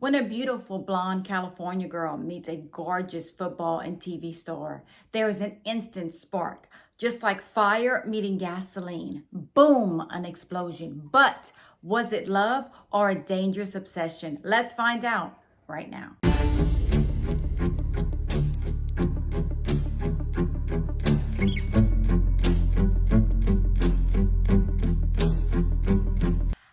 When a beautiful blonde California girl meets a gorgeous football and TV star, there is an instant spark, just like fire meeting gasoline. Boom, an explosion. But was it love or a dangerous obsession? Let's find out right now.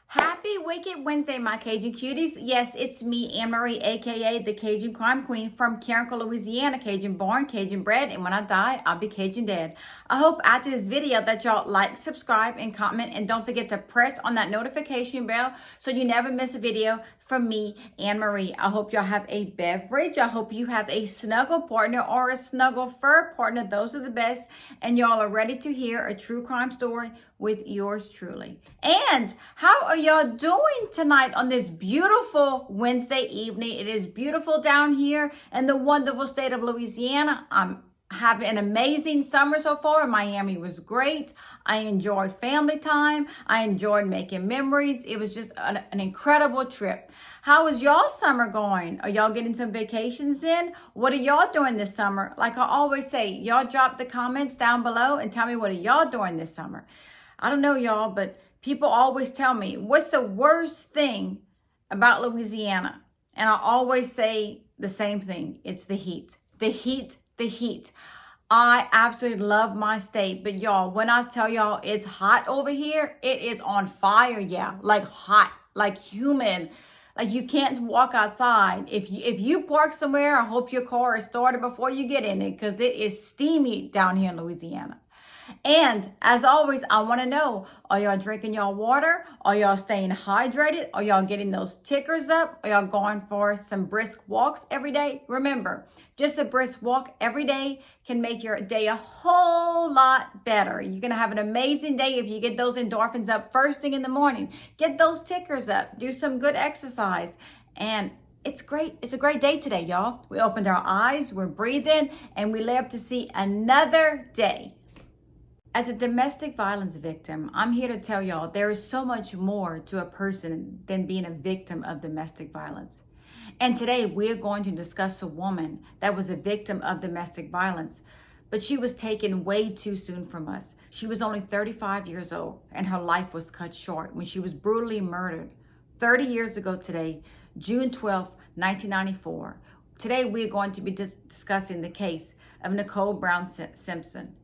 Happy Wicked Wednesday, my Cajun cuties. Yes, it's me, Anne-Marie, aka the Cajun Crime Queen from Carrico, Louisiana. Cajun born, Cajun bred, and when I die, I'll be Cajun dead. I hope after this video that y'all like, subscribe, and comment, and don't forget to press on that notification bell so you never miss a video from me, Anne-Marie. I hope y'all have a beverage. I hope you have a snuggle partner or a snuggle fur partner. Those are the best. And y'all are ready to hear a true crime story with yours truly. And how are y'all doing tonight on this beautiful Wednesday evening? It is beautiful down here in the wonderful state of Louisiana. I'm having an amazing summer so far. Miami was great. I enjoyed family time. I enjoyed making memories. It was just an incredible trip. How is y'all summer going? Are y'all getting some vacations in? What are y'all doing this summer? Like I always say, y'all drop the comments down below and tell me what are y'all doing this summer. I don't know y'all, but people always tell me, what's the worst thing about Louisiana? And I always say the same thing. It's the heat. The heat. The heat. I absolutely love my state, but y'all, when I tell y'all it's hot over here, it is on fire. Yeah, like hot, like humid, like you can't walk outside. If you park somewhere, I hope your car is started before you get in it, because it is steamy down here in Louisiana. And as always, I want to know, are y'all drinking y'all water? Are y'all staying hydrated? Are y'all getting those tickers up? Are y'all going for some brisk walks every day? Remember, just a brisk walk every day can make your day a whole lot better. You're going to have an amazing day if you get those endorphins up first thing in the morning. Get those tickers up. Do some good exercise. And it's great. It's a great day today, y'all. We opened our eyes, we're breathing, and we live to see another day. As a domestic violence victim, I'm here to tell y'all there is so much more to a person than being a victim of domestic violence. And today we're going to discuss a woman that was a victim of domestic violence, but she was taken way too soon from us. She was only 35 years old and her life was cut short when she was brutally murdered 30 years ago today, June 12, 1994. Today we're going to be discussing the case of Nicole Brown Simpson.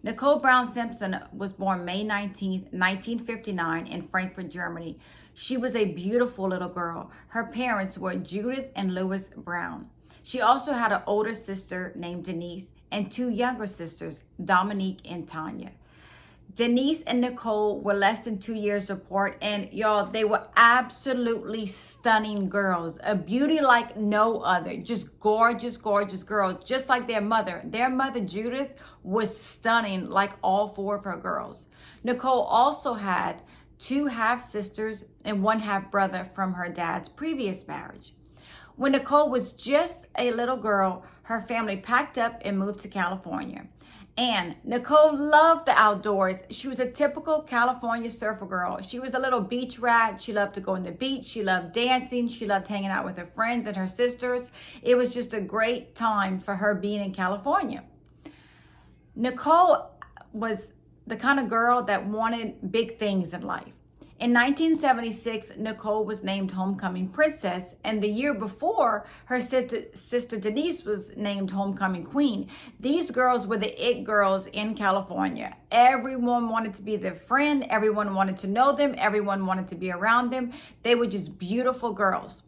Nicole Brown Simpson was born May 19, 1959 in Frankfurt, Germany. She was a beautiful little girl. Her parents were Judith and Louis Brown. She also had an older sister named Denise and two younger sisters, Dominique and Tanya. Denise and Nicole were less than 2 years apart, and y'all, they were absolutely stunning girls, a beauty like no other, just gorgeous, gorgeous girls, just like their mother. Their mother, Judith, was stunning like all four of her girls. Nicole also had two half-sisters and one half-brother from her dad's previous marriage. When Nicole was just a little girl, her family packed up and moved to California. And Nicole loved the outdoors. She was a typical California surfer girl. She was a little beach rat. She loved to go on the beach. She loved dancing. She loved hanging out with her friends and her sisters. It was just a great time for her being in California. Nicole was the kind of girl that wanted big things in life. In 1976, Nicole was named Homecoming Princess, and the year before, her sister Denise was named Homecoming Queen. These girls were the it girls in California. Everyone wanted to be their friend. Everyone wanted to know them. Everyone wanted to be around them. They were just beautiful girls.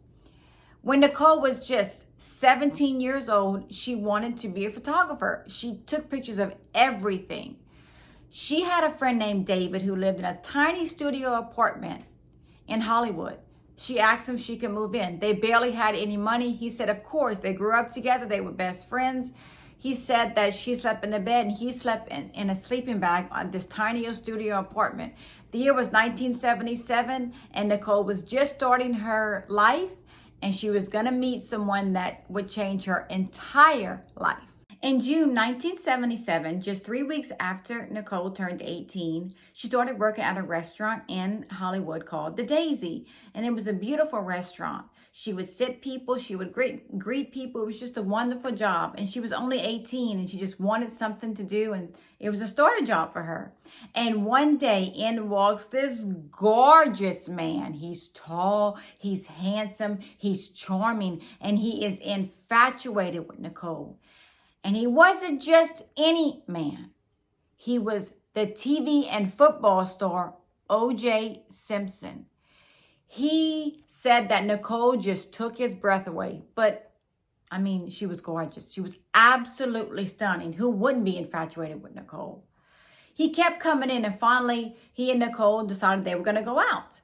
When Nicole was just 17 years old, she wanted to be a photographer. She took pictures of everything. She had a friend named David who lived in a tiny studio apartment in Hollywood. She asked him if she could move in. They barely had any money. He said, of course. They grew up together. They were best friends. He said that she slept in the bed and he slept in a sleeping bag on this tiny studio apartment. The year was 1977 and Nicole was just starting her life, and she was going to meet someone that would change her entire life. In June 1977, just 3 weeks after Nicole turned 18, she started working at a restaurant in Hollywood called The Daisy, and it was a beautiful restaurant. She would sit people. She would greet people. It was just a wonderful job. And she was only 18 and she just wanted something to do. And it was a starter job for her. And one day in walks this gorgeous man. He's tall, he's handsome, he's charming, and he is infatuated with Nicole. And he wasn't just any man. He was the TV and football star O.J. Simpson. He said that Nicole just took his breath away. But, I mean, she was gorgeous. She was absolutely stunning. Who wouldn't be infatuated with Nicole? He kept coming in, and finally, he and Nicole decided they were going to go out.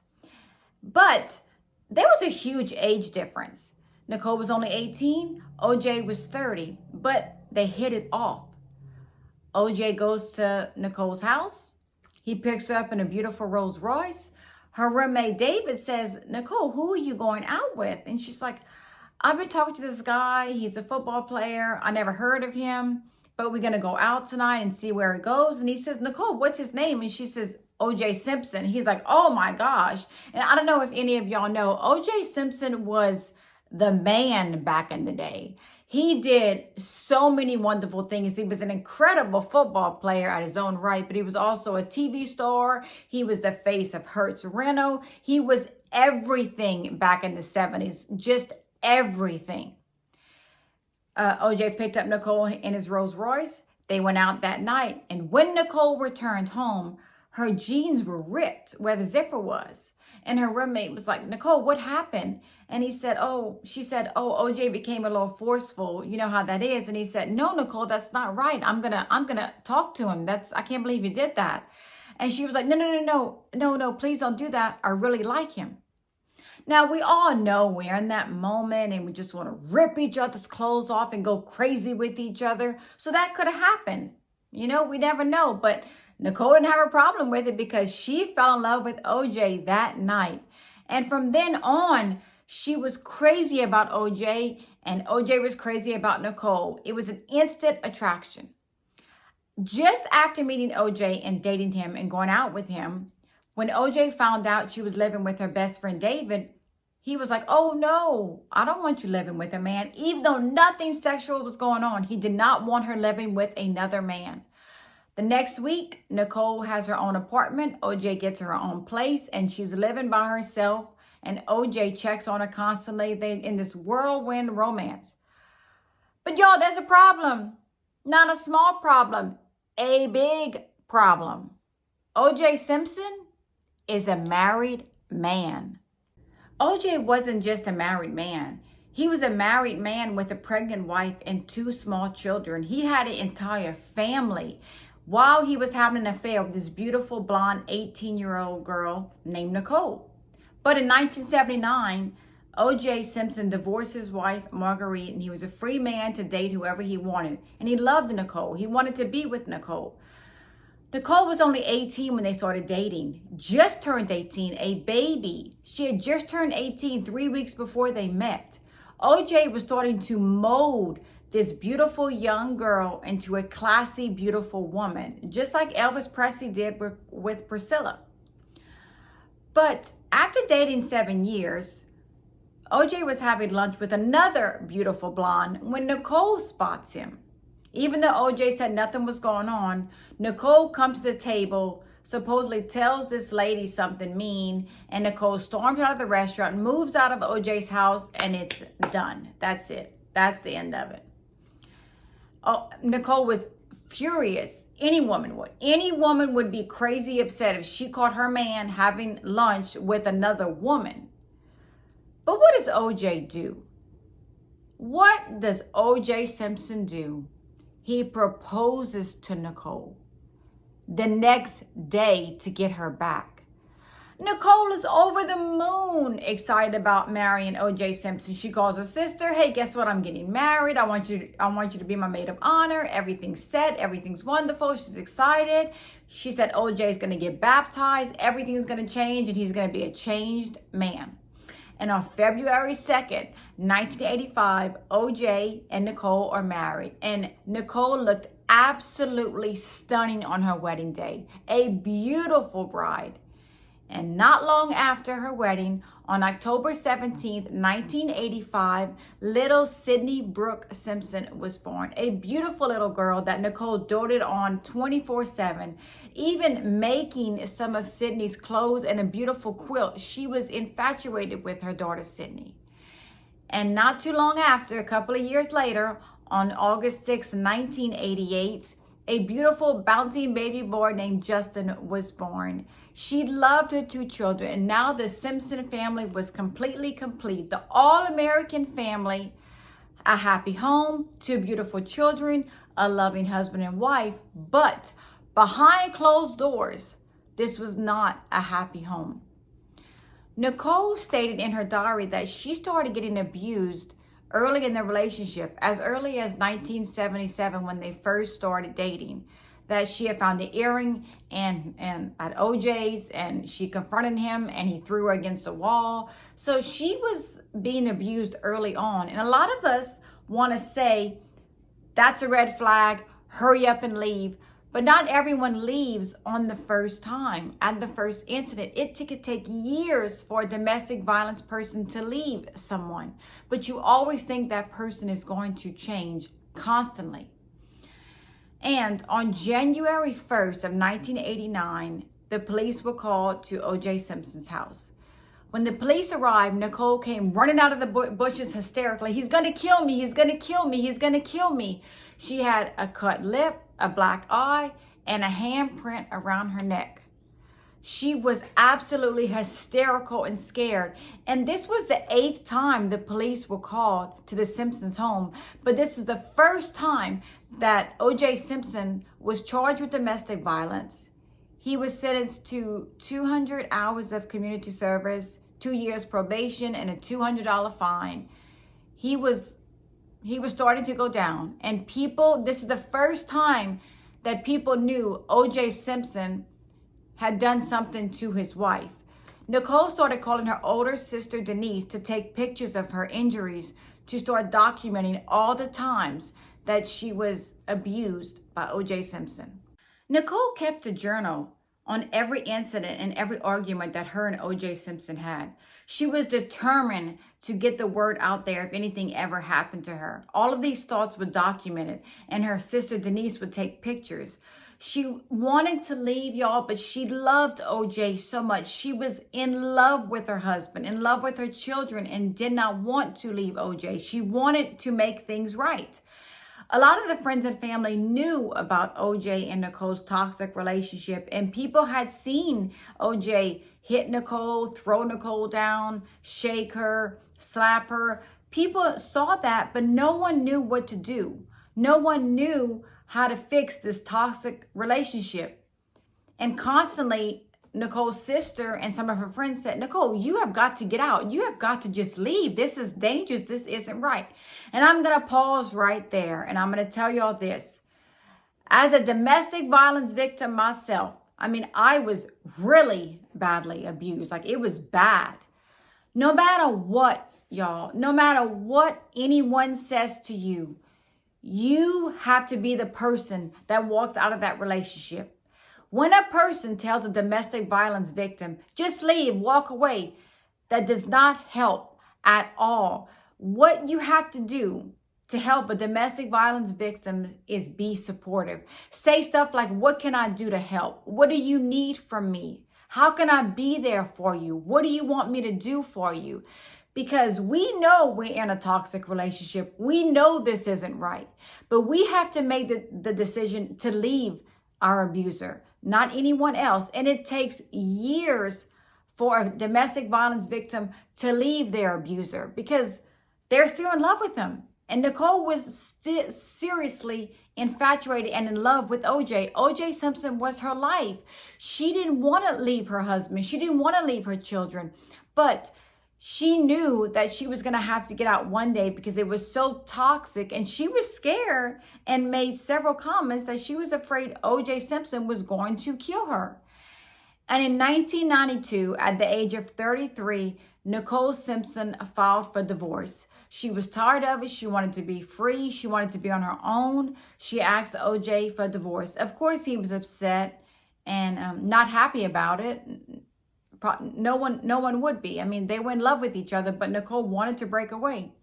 But there was a huge age difference. Nicole was only 18. O.J. was 30. But they hit it off. O.J. goes to Nicole's house. He picks her up in a beautiful Rolls Royce. Her roommate David says, Nicole, who are you going out with? And she's like, I've been talking to this guy. He's a football player. I never heard of him, but we're going to go out tonight and see where it goes. And he says, Nicole, what's his name? And she says, O.J. Simpson. He's like, oh my gosh. And I don't know if any of y'all know, O.J. Simpson was the man back in the day. He did so many wonderful things. He was an incredible football player at his own right, but he was also a TV star. He was the face of Hertz Reno. He was everything back in the 70s, just everything. OJ picked up Nicole in his Rolls Royce. They went out that night, and when Nicole returned home, her jeans were ripped where the zipper was. And her roommate was like, Nicole, what happened? And she said, OJ became a little forceful. You know how that is. And he said, no, Nicole, that's not right. I'm gonna talk to him. I can't believe you did that. And she was like, no, please don't do that. I really like him. Now, we all know we're in that moment and we just want to rip each other's clothes off and go crazy with each other. So that could have happened. You know, we never know. But Nicole didn't have a problem with it because she fell in love with OJ that night. And from then on, she was crazy about OJ and OJ was crazy about Nicole. It was an instant attraction. Just after meeting OJ and dating him and going out with him, when OJ found out she was living with her best friend David, he was like, oh no, I don't want you living with a man. Even though nothing sexual was going on, he did not want her living with another man. The next week, Nicole has her own apartment. OJ gets her own place and she's living by herself. And OJ checks on her constantly. They in this whirlwind romance. But y'all, there's a problem. Not a small problem. A big problem. OJ Simpson is a married man. OJ wasn't just a married man. He was a married man with a pregnant wife and 2 small children. He had an entire family while he was having an affair with this beautiful blonde 18-year-old girl named Nicole. But in 1979, O.J. Simpson divorced his wife, Marguerite, and he was a free man to date whoever he wanted. And he loved Nicole. He wanted to be with Nicole. Nicole was only 18 when they started dating. Just turned 18, a baby. She had just turned 18 3 weeks before they met. O.J. was starting to mold this beautiful young girl into a classy, beautiful woman, just like Elvis Presley did with Priscilla. But after dating 7 years, OJ was having lunch with another beautiful blonde when Nicole spots him. Even though OJ said nothing was going on, Nicole comes to the table, supposedly tells this lady something mean, and Nicole storms out of the restaurant, moves out of OJ's house, and it's done. That's it. That's the end of it. Oh, Nicole was furious. Any woman would. Any woman would be crazy upset if she caught her man having lunch with another woman. But what does OJ do? What does OJ Simpson do? He proposes to Nicole the next day to get her back. Nicole is over the moon excited about marrying O.J. Simpson. She calls her sister, hey, guess what? I'm getting married. I want you to be my maid of honor. Everything's set. Everything's wonderful. She's excited. She said O.J. is going to get baptized. Everything's going to change, and he's going to be a changed man. And on February 2nd, 1985, O.J. and Nicole are married. And Nicole looked absolutely stunning on her wedding day. A beautiful bride. And not long after her wedding, on October 17th, 1985, little Sydney Brooke Simpson was born. A beautiful little girl that Nicole doted on 24/7, even making some of Sydney's clothes and a beautiful quilt. She was infatuated with her daughter, Sydney. And not too long after, a couple of years later, on August 6, 1988, a beautiful bouncing baby boy named Justin was born. She loved her two children, and now the Simpson family was completely complete. The all-American family, a happy home, two beautiful children, a loving husband and wife. But behind closed doors, this was not a happy home. Nicole stated in her diary that she started getting abused early in the relationship, as early as 1977 when they first started dating, that she had found the earring and at OJ's, and she confronted him and he threw her against the wall. So she was being abused early on. And a lot of us want to say, that's a red flag, hurry up and leave. But not everyone leaves on the first time, at the first incident. It could take years for a domestic violence person to leave someone. But you always think that person is going to change constantly. And on January 1st of 1989, the police were called to O.J. Simpson's house. When the police arrived, Nicole came running out of the bushes hysterically. He's going to kill me. He's going to kill me. He's going to kill me. She had a cut lip, a black eye, and a handprint around her neck. She was absolutely hysterical and scared. And this was the 8th time the police were called to the Simpsons' home. But this is the first time that O.J. Simpson was charged with domestic violence. He was sentenced to 200 hours of community service, 2 years probation, and a $200 fine. He was starting to go down. And this is the first time that people knew O.J. Simpson had done something to his wife. Nicole started calling her older sister, Denise, to take pictures of her injuries, to start documenting all the times that she was abused by O.J. Simpson. Nicole kept a journal on every incident and every argument that her and O.J. Simpson had. She was determined to get the word out there if anything ever happened to her. All of these thoughts were documented, and her sister Denise would take pictures. She wanted to leave, y'all, but she loved O.J. so much. She was in love with her husband, in love with her children, and did not want to leave O.J. She wanted to make things right. A lot of the friends and family knew about O.J. and Nicole's toxic relationship, and people had seen O.J. hit Nicole, throw Nicole down, shake her, slap her. People saw that, but no one knew what to do. No one knew how to fix this toxic relationship. And constantly, Nicole's sister and some of her friends said, Nicole, you have got to get out. You have got to just leave. This is dangerous. This isn't right. And I'm going to pause right there. And I'm going to tell y'all this. As a domestic violence victim myself, I was really badly abused. Like, it was bad. No matter what, y'all, no matter what anyone says to you, you have to be the person that walks out of that relationship. When a person tells a domestic violence victim, just leave, walk away, that does not help at all. What you have to do to help a domestic violence victim is be supportive. Say stuff like, what can I do to help? What do you need from me? How can I be there for you? What do you want me to do for you? Because we know we're in a toxic relationship. We know this isn't right. But we have to make the decision to leave our abuser, not anyone else. And it takes years for a domestic violence victim to leave their abuser because they're still in love with them. And Nicole was seriously infatuated and in love with O.J. O.J. Simpson was her life. She didn't want to leave her husband. She didn't want to leave her children. But she knew that she was going to have to get out one day because it was so toxic, and she was scared and made several comments that she was afraid O.J. Simpson was going to kill her. And in 1992, at the age of 33, Nicole Simpson filed for divorce. She was tired of it. She wanted to be free. She wanted to be on her own. She asked O.J. for divorce. Of course, he was upset and not happy about it. No one would be. I mean, they were in love with each other, but Nicole wanted to break away.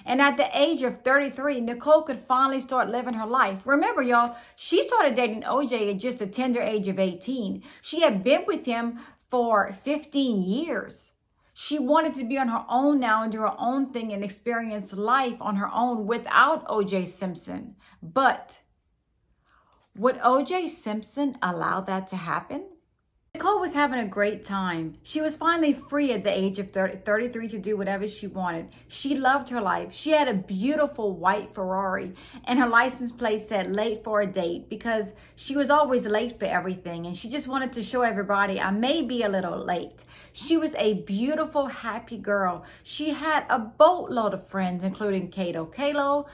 And at the age of 33, Nicole could finally start living her life. Remember, y'all, she started dating OJ at just a tender age of 18. She had been with him for 15 years. She wanted to be on her own now and do her own thing and experience life on her own without OJ Simpson. But would OJ Simpson allow that to happen? Nicole was having a great time. She was finally free at the age of 33 to do whatever she wanted. She loved her life. She had a beautiful white Ferrari, and her license plate said late for a date because she was always late for everything, and she just wanted to show everybody, I may be a little late. She was a beautiful, happy girl. She had a boatload of friends, including Kato Kaelin,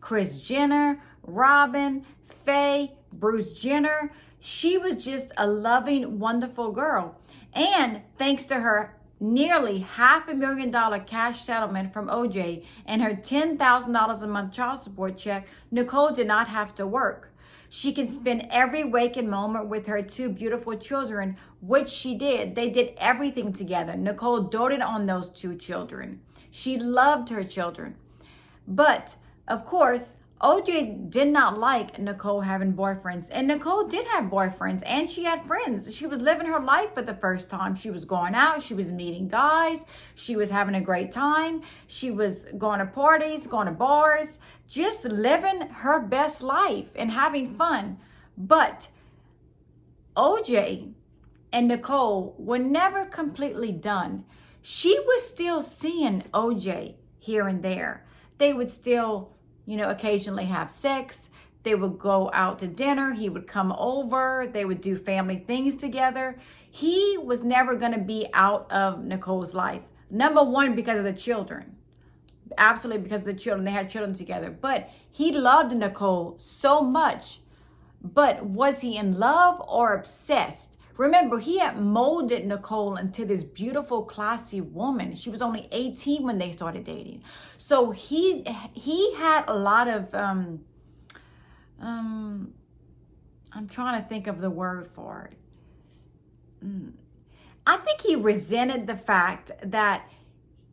Kris Jenner, Robin, Faye, Bruce Jenner. She was just a loving, wonderful girl. And thanks to her nearly $500,000 cash settlement from OJ and her $10,000 a month child support check, Nicole did not have to work. She can spend every waking moment with her two beautiful children, which she did. They did everything together. Nicole doted on those two children. She loved her children. But, of course, OJ did not like Nicole having boyfriends, and Nicole did have boyfriends, and she had friends. She was living her life for the first time. She was going out, she was meeting guys, she was having a great time, she was going to parties, going to bars, just living her best life and having fun. But OJ and Nicole were never completely done. She was still seeing OJ here and there. They would still, occasionally have sex. They would go out to dinner. He would come over. They would do family things together. He was never going to be out of Nicole's life. Number one, because of the children. Absolutely because of the children. They had children together. But he loved Nicole so much. But was he in love or obsessed? Remember, he had molded Nicole into this beautiful, classy woman. She was only 18 when they started dating. So he had a lot of, I'm trying to think of the word for it. I think he resented the fact that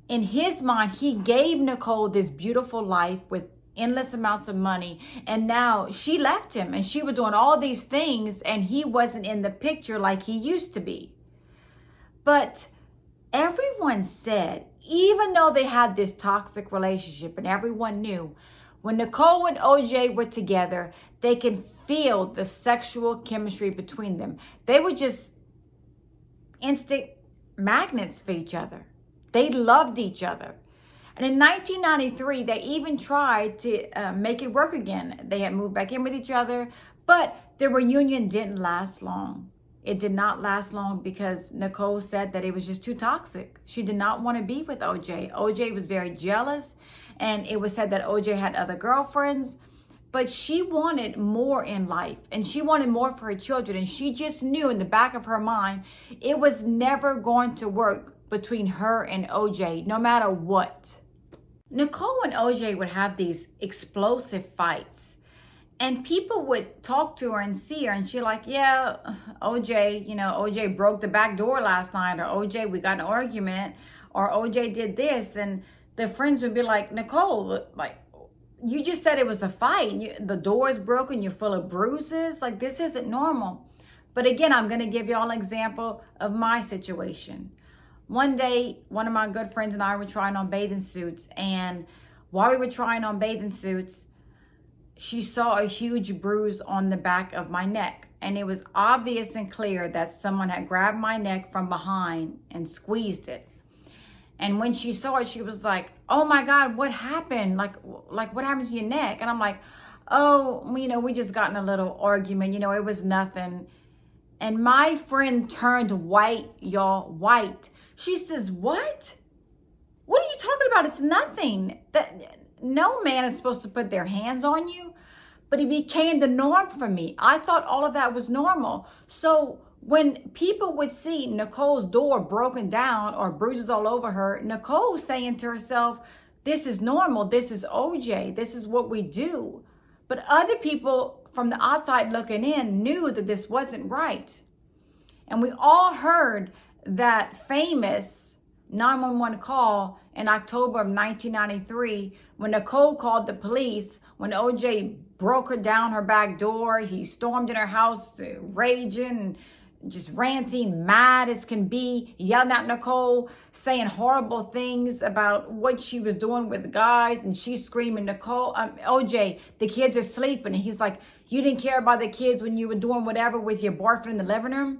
in his mind, he gave Nicole this beautiful life with endless amounts of money, and now she left him and she was doing all these things and he wasn't in the picture like he used to be. But everyone said, even though they had this toxic relationship and everyone knew, when Nicole and OJ were together, they can feel the sexual chemistry between them. They were just instant magnets for each other. They loved each other. And in 1993, they even tried to make it work again. They had moved back in with each other, but their reunion didn't last long. It did not last long because Nicole said that it was just too toxic. She did not want to be with OJ. OJ was very jealous, and it was said that OJ had other girlfriends, but she wanted more in life, and she wanted more for her children, and she just knew in the back of her mind, it was never going to work between her and OJ, no matter what. Nicole and OJ would have these explosive fights, and people would talk to her and see her, and she's like, yeah, OJ, OJ broke the back door last night, or OJ, we got an argument, or OJ did this. And the friends would be like, Nicole, like, you just said it was a fight. The door is broken. You're full of bruises. Like, this isn't normal. But again, I'm going to give you all an example of my situation. One day, one of my good friends and I were trying on bathing suits, and while we were trying on bathing suits, she saw a huge bruise on the back of my neck, and it was obvious and clear that someone had grabbed my neck from behind and squeezed it. And when she saw it, she was like, oh my God, what happened? Like what happened to your neck? And I'm like, oh, we just got in a little argument, it was nothing. And my friend turned white, y'all, white. She says, what? What are you talking about? It's nothing. No man is supposed to put their hands on you. But it became the norm for me. I thought all of that was normal. So when people would see Nicole's door broken down or bruises all over her, Nicole's saying to herself, this is normal. This is OJ. This is what we do. But other people from the outside looking in knew that this wasn't right. And we all heard that famous 911 call in October of 1993 when Nicole called the police when OJ broke her down her back door. He stormed in her house, raging, just ranting, mad as can be, yelling at Nicole, saying horrible things about what she was doing with guys. And she's screaming, Nicole, OJ, the kids are sleeping. And he's like, you didn't care about the kids when you were doing whatever with your boyfriend in the living room.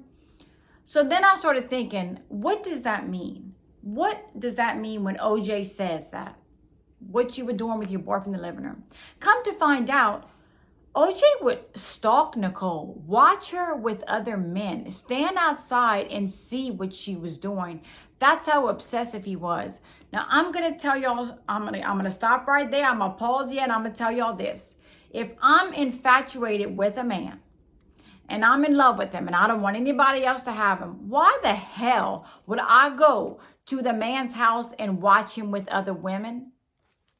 So then I started thinking, what does that mean? What does that mean when OJ says that? What you were doing with your boyfriend in the living room? Come to find out, OJ would stalk Nicole, watch her with other men, stand outside and see what she was doing. That's how obsessive he was. Now, I'm going to tell y'all, I'm going to stop right there. I'm going to pause here and I'm going to tell y'all this. If I'm infatuated with a man and I'm in love with him and I don't want anybody else to have him, why the hell would I go to the man's house and watch him with other women?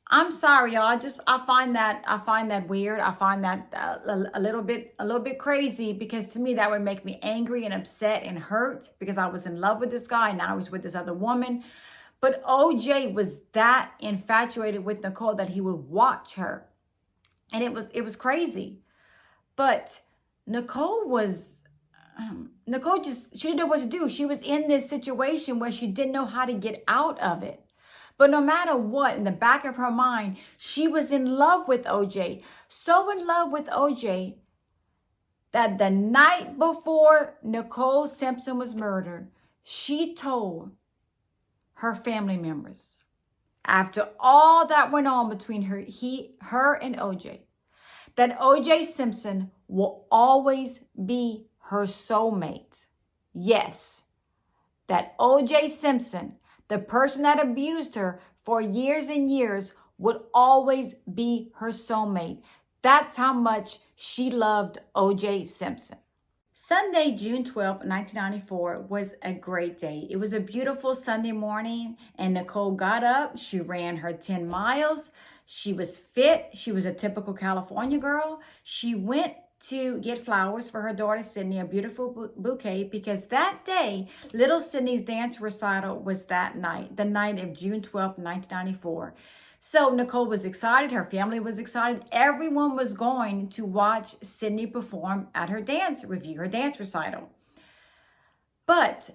I'm sorry, y'all. I find that weird. I find that a little bit crazy, because to me that would make me angry and upset and hurt, because I was in love with this guy and now he's with this other woman. But OJ was that infatuated with Nicole that he would watch her, and it was crazy. But Nicole just, she didn't know what to do. She was in this situation where she didn't know how to get out of it. But no matter what, in the back of her mind, she was in love with OJ. So in love with OJ that the night before Nicole Simpson was murdered, she told her family members, after all that went on between her and OJ, that OJ Simpson will always be her soulmate. Yes, that OJ Simpson, the person that abused her for years and years, would always be her soulmate. That's how much she loved OJ Simpson. Sunday, June 12th, 1994 was a great day. It was a beautiful Sunday morning, and Nicole got up. She ran her 10 miles. She was fit. She was a typical California girl. She went to get flowers for her daughter Sydney, a beautiful bouquet, because that day, little Sydney's dance recital was that night, the night of June 12th, 1994. So Nicole was excited. Her family was excited. Everyone was going to watch Sydney perform at her dance review, her dance recital. But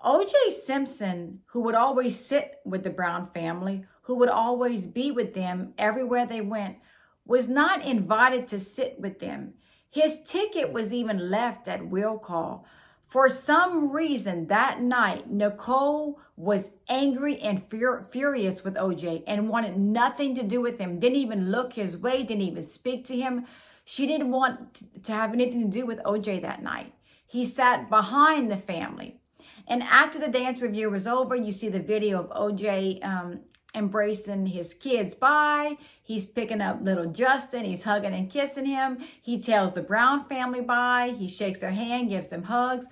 OJ Simpson, who would always sit with the Brown family, who would always be with them everywhere they went, was not invited to sit with them. His ticket was even left at will call. For some reason that night, Nicole was angry and furious with OJ and wanted nothing to do with him. Didn't even look his way, didn't even speak to him. She didn't want to have anything to do with OJ that night. He sat behind the family. And after the dance review was over, you see the video of OJ embracing his kids bye. He's picking up little Justin. He's hugging and kissing him. He tells the Brown family bye. He shakes their hand, gives them hugs.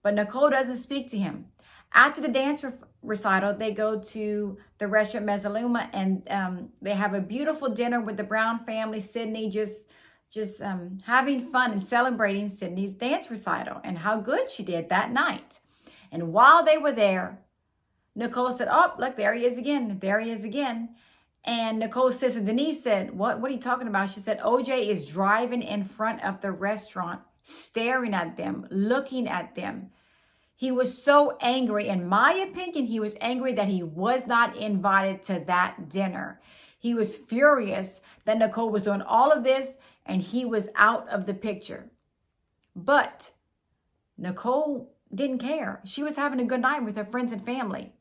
But Nicole doesn't speak to him. After the dance recital, they go to the restaurant Mezzaluma, and they have a beautiful dinner with the Brown family. Sydney just having fun and celebrating Sydney's dance recital and how good she did that night. And while they were there, Nicole said, oh, look, there he is again. There he is again. And Nicole's sister Denise said, what are you talking about? She said, OJ is driving in front of the restaurant, staring at them, looking at them. He was so angry. In my opinion, he was angry that he was not invited to that dinner. He was furious that Nicole was doing all of this and he was out of the picture. But Nicole didn't care. She was having a good night with her friends and family.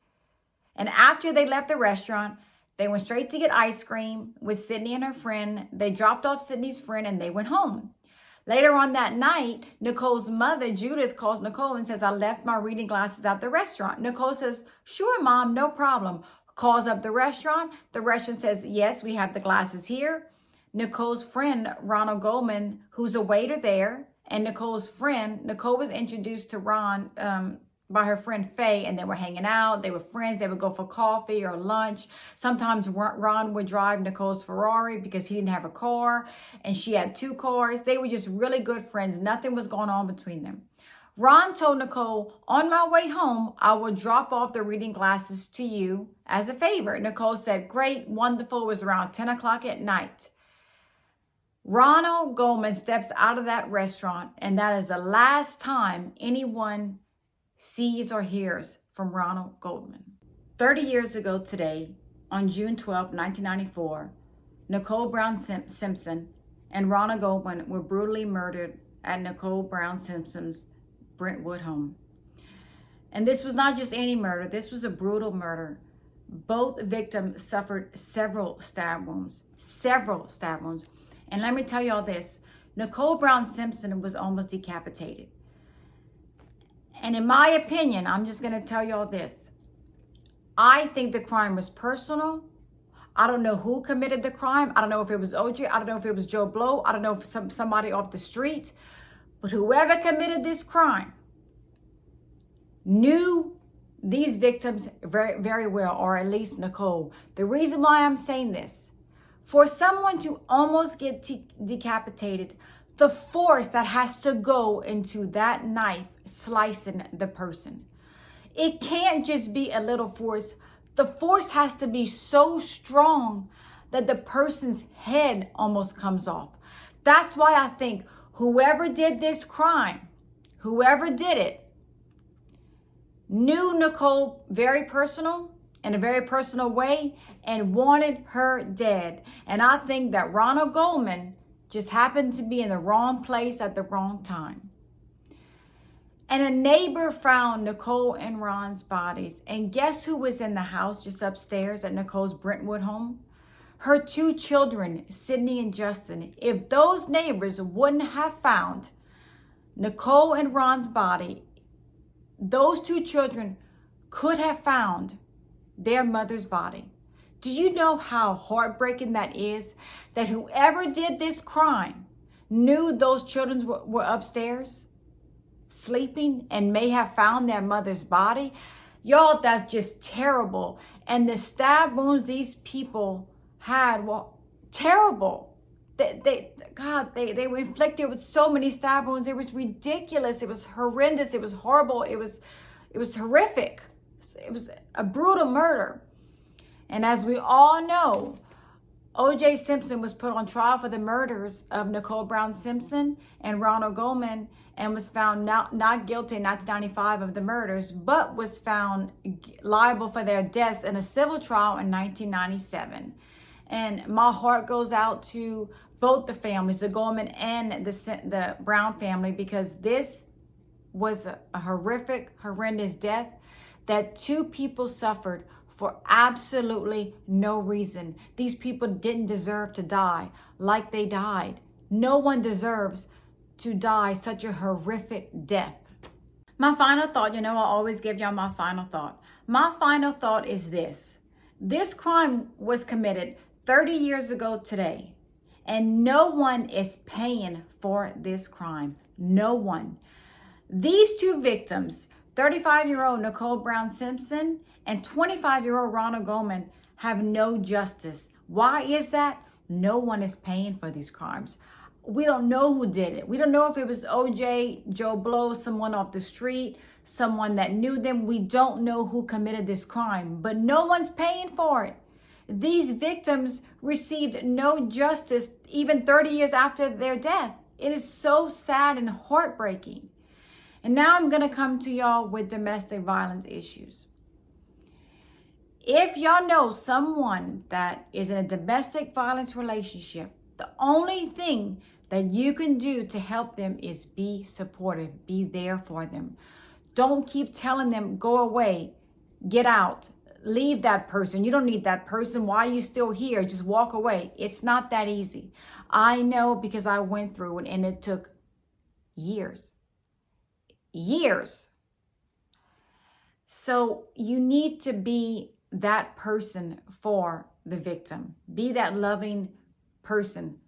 And after they left the restaurant, they went straight to get ice cream with Sydney and her friend. They dropped off Sydney's friend and they went home. Later on that night, Nicole's mother, Judith, calls Nicole and says, I left my reading glasses at the restaurant. Nicole says, sure, Mom, no problem. Calls up the restaurant. The restaurant says, yes, we have the glasses here. Nicole's friend, Ronald Goldman, who's a waiter there, and Nicole's friend, Nicole was introduced to Ron by her friend Faye, and they were hanging out. They were friends. They would go for coffee or lunch. Sometimes Ron would drive Nicole's Ferrari because he didn't have a car, and she had 2 cars. They were just really good friends. Nothing was going on between them. Ron told Nicole, on my way home, I will drop off the reading glasses to you as a favor. Nicole said, great, wonderful. It was around 10 o'clock at night. Ronald Goldman steps out of that restaurant, and that is the last time anyone sees or hears from Ronald Goldman. 30 years ago today, on June 12, 1994, Nicole Brown Simpson and Ronald Goldman were brutally murdered at Nicole Brown Simpson's Brentwood home. And this was not just any murder, this was a brutal murder. Both victims suffered several stab wounds. And let me tell y'all this, Nicole Brown Simpson was almost decapitated. And in my opinion, I'm just gonna tell y'all this, I think the crime was personal. I don't know who committed the crime. I don't know if it was OJ. I don't know if it was Joe Blow. I don't know if somebody off the street. But whoever committed this crime knew these victims very, very well, or at least Nicole. The reason why I'm saying this, for someone to almost get decapitated, the force that has to go into that knife slicing the person. It can't just be a little force. The force has to be so strong that the person's head almost comes off. That's why I think whoever did this crime, whoever did it, knew Nicole very personal, in a very personal way, and wanted her dead. And I think that Ronald Goldman just happened to be in the wrong place at the wrong time. And a neighbor found Nicole and Ron's bodies. And guess who was in the house just upstairs at Nicole's Brentwood home? Her two children, Sydney and Justin. If those neighbors wouldn't have found Nicole and Ron's body, those two children could have found their mother's body. Do you know how heartbreaking that is? That whoever did this crime knew those children were upstairs sleeping and may have found their mother's body. Y'all, that's just terrible. And the stab wounds these people had were terrible. They were inflicted with so many stab wounds. It was ridiculous. It was horrendous. It was horrible. It was horrific. It was a brutal murder. And as we all know, O.J. Simpson was put on trial for the murders of Nicole Brown Simpson and Ronald Goldman, and was found not guilty in 1995 of the murders, but was found liable for their deaths in a civil trial in 1997. And my heart goes out to both the families, the Goldman and the Brown family, because this was a horrific, horrendous death that two people suffered for absolutely no reason. These people didn't deserve to die like they died. No one deserves to die such a horrific death. My final thought, I always give y'all my final thought. My final thought is this. This crime was committed 30 years ago today, and no one is paying for this crime. No one. These two victims, 35-year-old Nicole Brown Simpson and 25-year-old Ronald Goldman, have no justice. Why is that? No one is paying for these crimes. We don't know who did it. We don't know if it was OJ, Joe Blow, someone off the street, someone that knew them. We don't know who committed this crime, but no one's paying for it. These victims received no justice even 30 years after their death. It is so sad and heartbreaking. And now I'm going to come to y'all with domestic violence issues. If y'all know someone that is in a domestic violence relationship, the only thing that you can do to help them is be supportive, be there for them. Don't keep telling them, go away, get out, leave that person. You don't need that person. Why are you still here? Just walk away. It's not that easy. I know because I went through it, and it took years. So you need to be that person for the victim. Be that loving person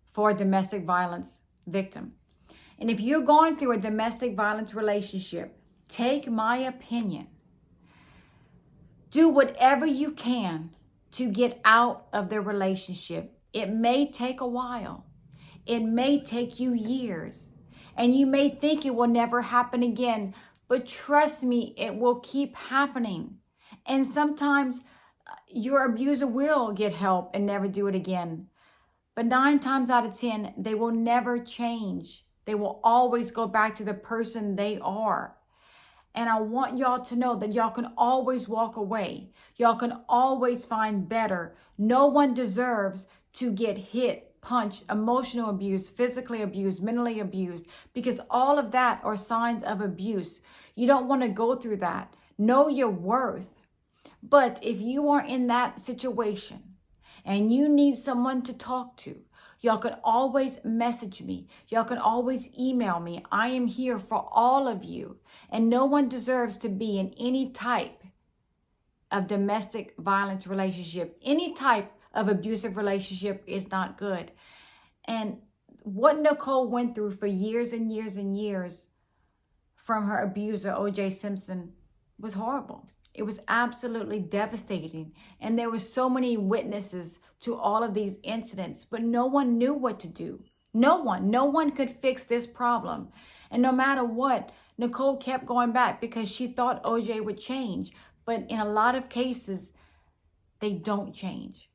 for a domestic violence victim. And if you're going through a domestic violence relationship, take my opinion. Do whatever you can to get out of the relationship. It may take a while. It may take you years. And you may think it will never happen again, but trust me, it will keep happening. And sometimes your abuser will get help and never do it again. But 9 times out of 10, they will never change. They will always go back to the person they are. And I want y'all to know that y'all can always walk away. Y'all can always find better. No one deserves to get hit, punched, emotional abuse, physically abused, mentally abused, because all of that are signs of abuse. You don't want to go through that. Know your worth. But if you are in that situation and you need someone to talk to, y'all can always message me. Y'all can always email me. I am here for all of you. And no one deserves to be in any type of domestic violence relationship. Any type of abusive relationship is not good. And what Nicole went through for years and years and years from her abuser, O.J. Simpson, was horrible. It was absolutely devastating. And there were so many witnesses to all of these incidents, but no one knew what to do. No one could fix this problem. And no matter what, Nicole kept going back because she thought OJ would change. But in a lot of cases, they don't change.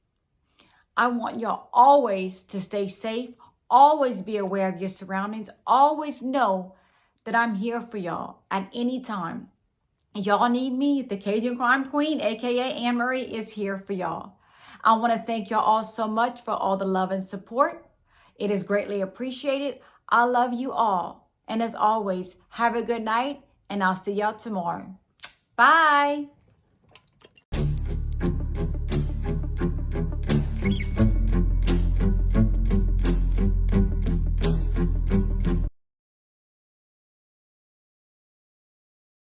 I want y'all always to stay safe, always be aware of your surroundings, always know that I'm here for y'all at any time. Y'all need me, the Cajun Crime Queen, aka Anne Marie, is here for y'all. I want to thank y'all all so much for all the love and support. It is greatly appreciated. I love you all. And as always, have a good night, and I'll see y'all tomorrow. Bye.